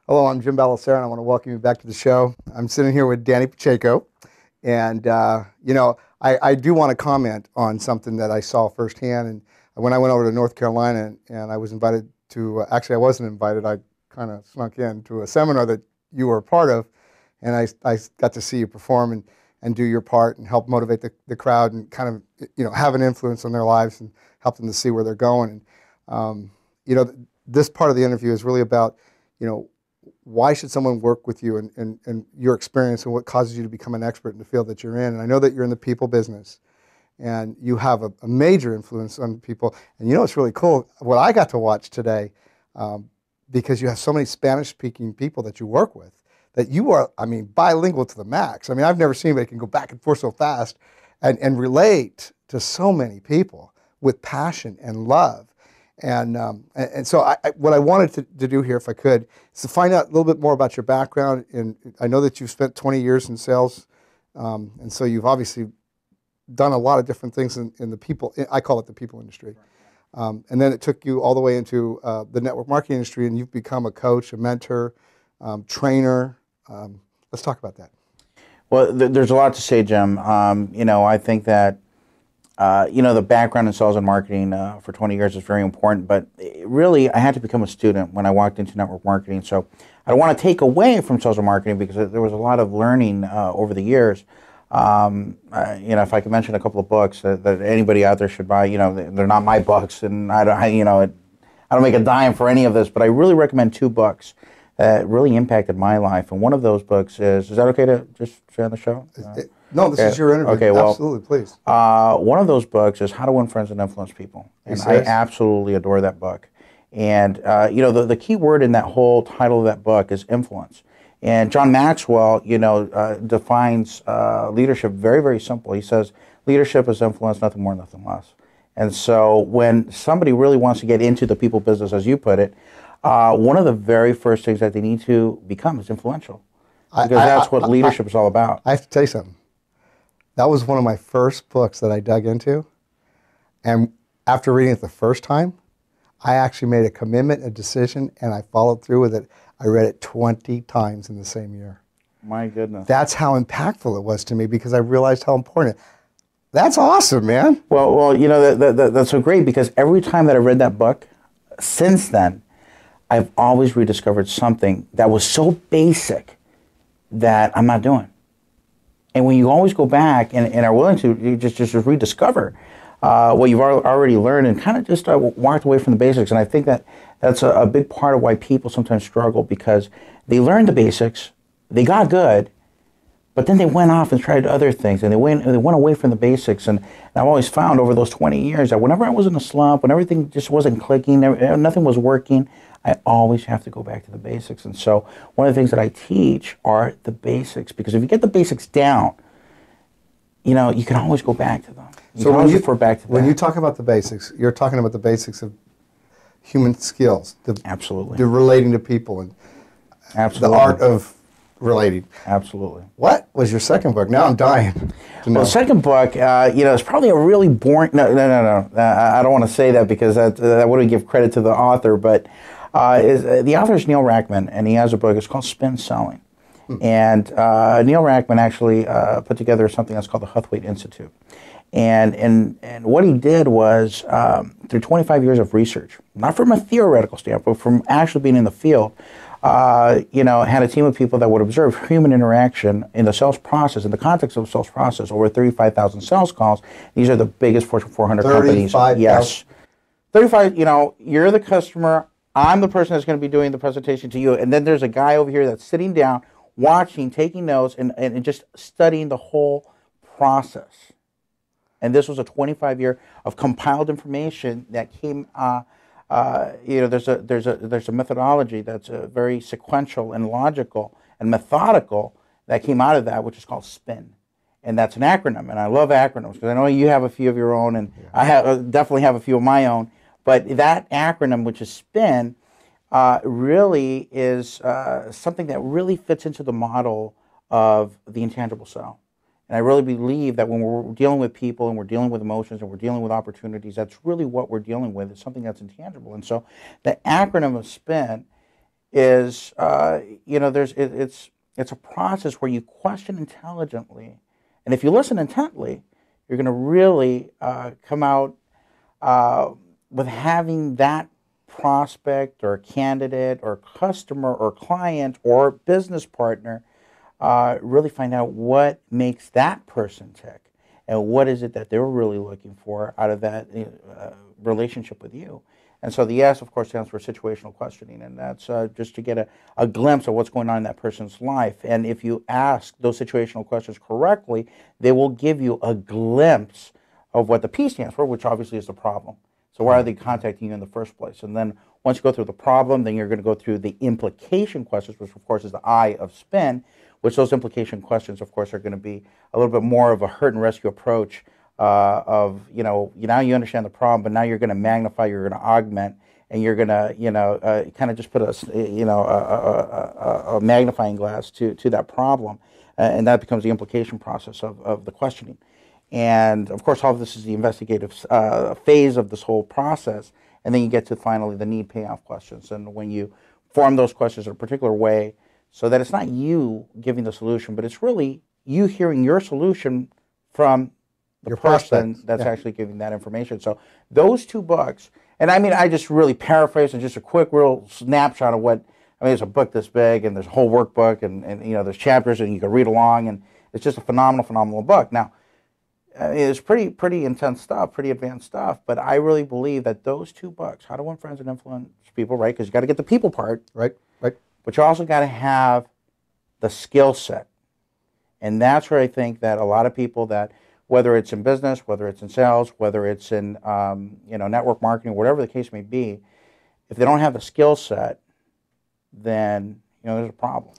Hello, I'm Jim Bellacera, and I want to welcome you back to the show. I'm sitting here with Danny Pacheco, and I do want to comment on something that I saw firsthand. And when I went over to North Carolina, and I was invited to, actually I wasn't invited, I kind of snuck in to a seminar that you were a part of, and I got to see you perform and do your part and help motivate the crowd and kind of have an influence on their lives and help them to see where they're going. And this part of the interview is really about why should someone work with you and your experience and what causes you to become an expert in the field that you're in. And I know that you're in the people business and you have a major influence on people. And it's really cool what I got to watch today, because you have so many Spanish-speaking people that you work with, that you are, bilingual to the max. I've never seen anybody can go back and forth so fast and relate to so many people with passion and love. And so what I wanted to do here, if I could, is to find out a little bit more about your background. And I know that you've spent 20 years in sales, and so you've obviously done a lot of different things in the people, I call it the people industry. And then it took you all the way into the network marketing industry, and you've become a coach, a mentor, trainer. Let's talk about that. Well, there's a lot to say, Jim. I think that the background in sales and marketing for 20 years is very important, but really I had to become a student when I walked into network marketing. So I don't want to take away from sales and marketing because there was a lot of learning over the years. If I could mention a couple of books that anybody out there should buy, they're not my books, and I don't make a dime for any of this, but I really recommend two books that really impacted my life. And one of those books is that okay to just share on the show? No, this is your interview. Okay, well, absolutely, please. One of those books is How to Win Friends and Influence People, and I absolutely adore that book. And the key word in that whole title of that book is influence. And John Maxwell, defines leadership very, very simple. He says leadership is influence, nothing more, nothing less. And so when somebody really wants to get into the people business, as you put it, one of the very first things that they need to become is influential, because that's what leadership is all about. I have to tell you something. That was one of my first books that I dug into, and after reading it the first time, I actually made a commitment, a decision, and I followed through with it. I read it 20 times in the same year. My goodness. That's how impactful it was to me, because I realized how important. That's awesome, man. Well, that's so great, because every time that I read that book, since then, I've always rediscovered something that was so basic that I'm not doing. And when you always go back and are willing to you just rediscover what you've already learned and kind of just walked away from the basics. And I think that's a big part of why people sometimes struggle, because they learned the basics, they got good, but then they went off and tried other things, and they went away from the basics. And I've always found over those 20 years that whenever I was in a slump, when everything just wasn't clicking, nothing was working, I always have to go back to the basics. And so one of the things that I teach are the basics, because if you get the basics down, you can always go back to them. When you talk about the basics, you're talking about the basics of human skills. Absolutely. The relating to people and absolutely. The art of relating. Absolutely. What was your second book? Now I'm dying to know. Well, the second book, it's probably a really boring. No. I don't want to say that, because that wouldn't give credit to the author. But the author is Neil Rackman, and he has a book. It's called Spin Selling. And Neil Rackman actually put together something that's called the Huthwaite Institute. And what he did was, through 25 years of research, not from a theoretical standpoint, but from actually being in the field, had a team of people that would observe human interaction in the sales process, in the context of the sales process, over 35,000 sales calls. These are the biggest Fortune 400 companies. 35,000? Yes. 35, you're the customer, I'm the person that's going to be doing the presentation to you, and then there's a guy over here that's sitting down, watching, taking notes, and just studying the whole process. And this was a 25-year of compiled information that came. There's a methodology that's very sequential and logical and methodical that came out of that, which is called SPIN, and that's an acronym. And I love acronyms, because I know you have a few of your own, and I definitely have a few of my own. But that acronym, which is SPIN, really is something that really fits into the model of the intangible sell. And I really believe that when we're dealing with people and we're dealing with emotions and we're dealing with opportunities, that's really what we're dealing with. It's something that's intangible. And so the acronym of SPIN is, it's a process where you question intelligently, and if you listen intently, you're going to really come out with having that prospect or candidate or customer or client or business partner really find out what makes that person tick and what is it that they're really looking for out of that relationship with you. And so the S, of course, stands for situational questioning, and that's just to get a glimpse of what's going on in that person's life. And if you ask those situational questions correctly, they will give you a glimpse of what the P stands for, which obviously is the problem. So why are they contacting you in the first place? And then once you go through the problem, then you're going to go through the implication questions, which of course is the I of spin, which those implication questions, of course, are going to be a little bit more of a hurt and rescue approach of, now you understand the problem, but now you're going to magnify, you're going to augment, and you're going to, kind of just put a magnifying glass to that problem. And that becomes the implication process of the questioning. And of course, all of this is the investigative phase of this whole process. And then you get to finally the need payoff questions. And when you form those questions in a particular way, so that it's not you giving the solution, but it's really you hearing your solution from the Your person prospect. that's Yeah. actually giving that information. So those two books, and I mean, I just really paraphrase and just a quick real snapshot of what, I mean, there's a book this big and there's a whole workbook and there's chapters and you can read along, and it's just a phenomenal book. Now, it's pretty intense stuff, pretty advanced stuff, but I really believe that those two books, How to Win Friends and Influence People, right? Because you got to get the people part, Right. but you also got to have the skill set. And that's where I think that a lot of people that, whether it's in business, whether it's in sales, whether it's in network marketing, whatever the case may be, if they don't have the skill set, then there's a problem.